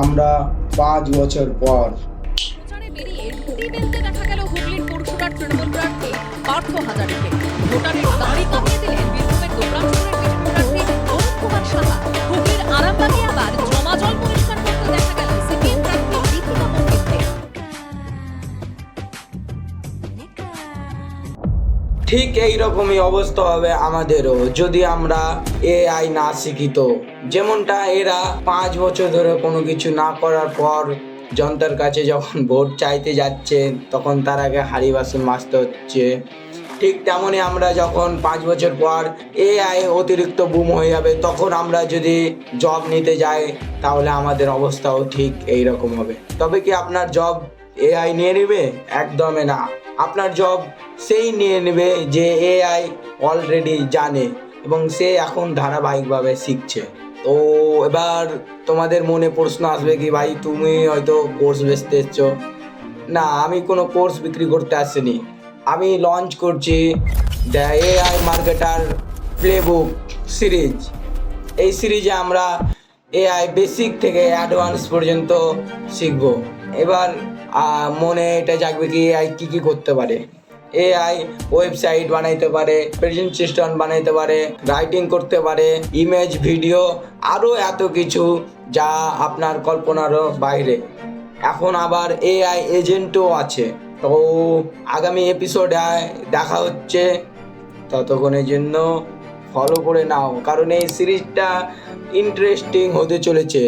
আমরা 5 বছর পর। প্রচারে বেরিয়ে রুটি বেলতে দেখা গেল হুগলির পরশুরার তৃণমূল প্রার্থী পার্থ হাজারিকে। ভোটারের দাড়ি কমিয়ে দিলেন বীরভূমের গোপরাজপুরের বিজেপি প্রার্থী অরুণ কুমার সাহা। হুগলির আরামবাগে আবার জমা জল পরিষ্কার করতে দেখা গেল সিপিএম প্রার্থী দীপিকা পণ্ডিতকে। ঠিক এই রকমই অবস্থা হবে আমাদেরও যদি আমরা এআই না শিখিত। যেমনটা এরা 5 বছর ধরে কোনো কিছু না করার পর জনতার কাছে যখন ভোট চাইতে যাচ্ছে তখন তার আগে হাঁড়ি বাসন মাজতে হচ্ছে, ঠিক তেমনই আমরা যখন 5 বছর পর এআই অতিরিক্ত বুম হয়ে যাবে তখন আমরা যদি জব নিতে যাই তাহলে আমাদের অবস্থাও ঠিক এই রকম হবে। তবে কি আপনার জব এআই নিয়ে নেবে? একদমই না। আপনার জব সেই নিয়ে নেবে যে এআই অলরেডি জানে এবং সে এখন ধারাবাহিকভাবে শিখছে। তো এবার তোমাদের মনে প্রশ্ন আসবে কি, ভাই তুমি হয়তো কোর্স বেচতে এসছো। না, আমি কোনো কোর্স বিক্রি করতে আসিনি। আমি লঞ্চ করছি the AI marketer playbook series. এই সিরিজে আমরা এআই বেসিক থেকে অ্যাডভান্স পর্যন্ত শিখব। এবার মনে এটা জাগবে কি এআই কী করতে পারে। এআই ওয়েবসাইট বানাইতে পারে, প্রেজেন্টেশন বানাইতে পারে, রাইটিং করতে পারে, ইমেজ, ভিডিও, আরও এত কিছু যা আপনার কল্পনারও বাইরে। এখন আবার এআই এজেন্টও আছে। তো আগামী এপিসোডে দেখা হচ্ছে, ততক্ষণের জন্য ফলো করে নাও, কারণ এই সিরিজটা ইন্টারেস্টিং হতে চলেছে।